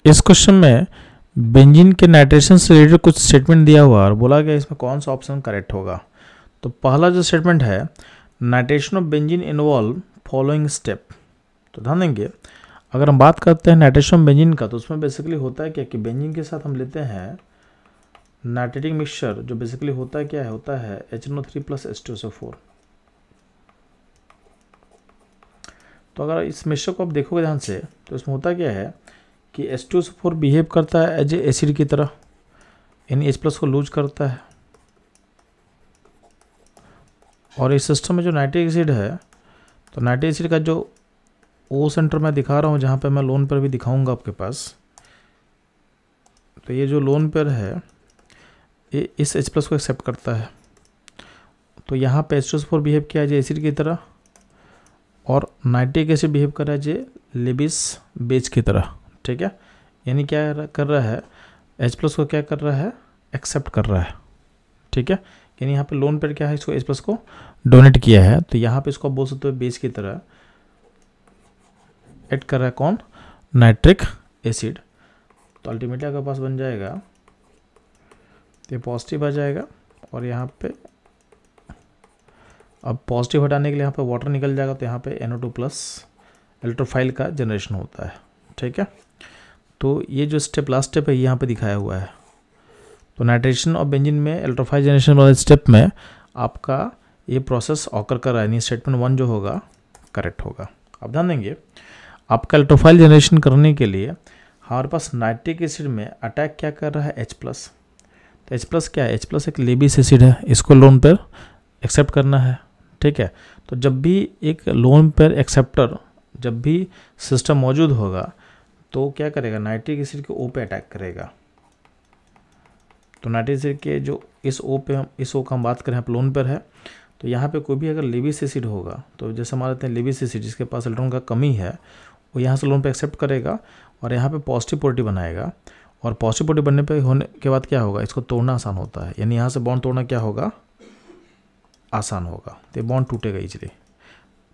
इस क्वेश्चन में बेंजीन के नाइट्रेशन से रिलेटेड कुछ स्टेटमेंट दिया हुआ और बोला गया इसमें कौन सा ऑप्शन करेक्ट होगा। तो पहला जो स्टेटमेंट है, nitration of benzene involve following step. तो ध्यान देंगे, अगर हम बात करते हैं नाइट्रेशन ऑफ बेंजीन का, तो उसमें बेसिकली होता है क्या कि बेंजीन के साथ हम लेते हैं नाइट्रेटिक मिक्सचर, जो बेसिकली होता है क्या है, होता है HNO3 + H2SO4। तो अगर इस मिक्सचर को आप देखोगे ध्यान से, तो इसमें होता क्या है कि H2SO4 बिहेव करता है एज ए एसिड की तरह, यानी H+ को लूज करता है। और इस सिस्टम में जो नाइट्रिक एसिड है, तो नाइट्रिक एसिड का जो O सेंटर मैं दिखा रहा हूँ, जहाँ पे मैं लोन पेयर भी दिखाऊंगा आपके पास, तो ये जो लोन पेयर है ये इस H+ को एक्सेप्ट करता है। तो यहाँ पे H2SO4 बिहेव किया है एसिड की तरह, और नाइट्रिक एसिड बिहेव कर रहा है जे लेबिस बेस की तरह। ठीक है, यानी क्या कर रहा है, H+ को क्या कर रहा है, एक्सेप्ट कर रहा है। ठीक है, यानी यहाँ पे लोन पेयर क्या है, इसको H+ को डोनेट किया है। तो यहाँ पे इसको बोल सकते हो बेस की तरह ऐड कर रहा है कौन, नाइट्रिक एसिड। तो अल्टीमेटली आपके पास बन जाएगा, तो ये पॉजिटिव आ जाएगा, और यहाँ पे अब पॉजिटिव हटाने के लिए यहाँ पे वाटर निकल जाएगा, तो यहाँ पे NO2+ इलेक्ट्रोफाइल का जनरेशन होता है। ठीक है, तो ये जो स्टेप लास्ट स्टेप है यहाँ पे दिखाया हुआ है। तो नाइट्रेशन ऑफ बेंजीन में इलेक्ट्रोफाइल जनरेशन वाले स्टेप में आपका ये प्रोसेस ऑकर कर रहा है, यानी स्टेटमेंट 1 जो होगा करेक्ट होगा। अब ध्यान देंगे, आपका इलेक्ट्रोफाइल जनरेशन करने के लिए हमारे पास नाइट्रिक एसिड में अटैक क्या कर रहा है, H+। तो H+ क्या है, H+ एक लेबिस एसिड है, इसको लोन पेयर एक्सेप्ट करना है। ठीक है, तो जब भी एक लोन पेयर एक्सेप्टर जब भी सिस्टम मौजूद होगा, तो क्या करेगा, नाइट्रिक एसिड के O पे अटैक करेगा। तो नाइट्रिक एसिड के जो इस O पे हम इस O का हम बात करें, यहाँ लोन पेयर है, तो यहाँ पे कोई भी अगर लेबिस एसिड होगा, तो जैसे मान लेते हैं लेबिस एसिड जिसके पास इलेक्ट्रॉन का कमी है, वो यहाँ से लोन पे एक्सेप्ट करेगा और यहाँ पे पॉजिटिव पोलरिटी बनाएगा। और पॉजिटिव पोलरिटी बनने पे होने के बाद क्या होगा, इसको तोड़ना आसान होता है, यानी यहाँ से बॉन्ड तोड़ना क्या होगा, आसान होगा। तो बॉन्ड टूटेगा इजीली।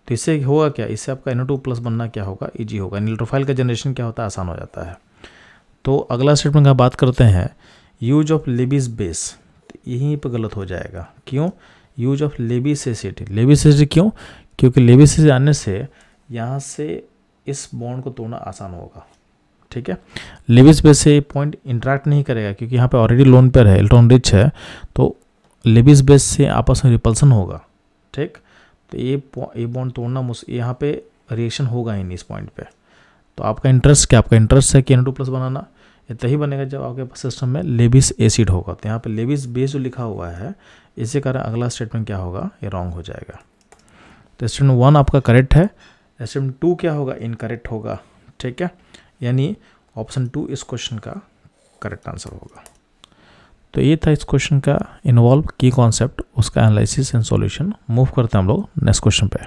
तो इससे होगा क्या, इससे आपका NO2+ बनना क्या होगा, ईजी होगा, इलेक्ट्रोफाइल का जनरेशन क्या होता है, आसान हो जाता है। तो अगला स्टेटमेंट का बात करते हैं, यूज ऑफ लेबिस बेस। तो यहीं पर गलत हो जाएगा, क्यों, यूज ऑफ लेबिस एसिड। लेबिस एसिड क्यों, क्योंकि लेबिस एसिड आने से यहाँ से इस बॉन्ड को तोड़ना आसान होगा। ठीक है, लेबिस बेस से पॉइंट इंटरेक्ट नहीं करेगा, क्योंकि यहाँ पे ऑलरेडी लोन पेयर है, इलेक्ट्रॉन रिच है, तो लेबिस बेस से आपस में रिपल्सन होगा। ठीक, तो ये बॉन्ड तोड़ना यहाँ पे रिएक्शन होगा ही नहीं इस पॉइंट पे। तो आपका इंटरेस्ट क्या, आपका इंटरेस्ट है कि NO2+ बनाना, ये तभी बनेगा जब आपके पास सिस्टम में लेबिस एसिड होगा। तो यहाँ पे लेबिस बेस जो लिखा हुआ है, इसी कारण अगला स्टेटमेंट क्या होगा, ये रॉन्ग हो जाएगा। तो स्टेटमेंट 1 आपका करेक्ट है, स्टेटमेंट 2 क्या होगा, इनकरेक्ट होगा। ठीक है, यानी ऑप्शन 2 इस क्वेश्चन का करेक्ट आंसर होगा। तो ये था इस क्वेश्चन का इन्वॉल्व की कॉन्सेप्ट, उसका एनालिसिस एंड सॉल्यूशन। मूव करते हैं हम लोग नेक्स्ट क्वेश्चन पे।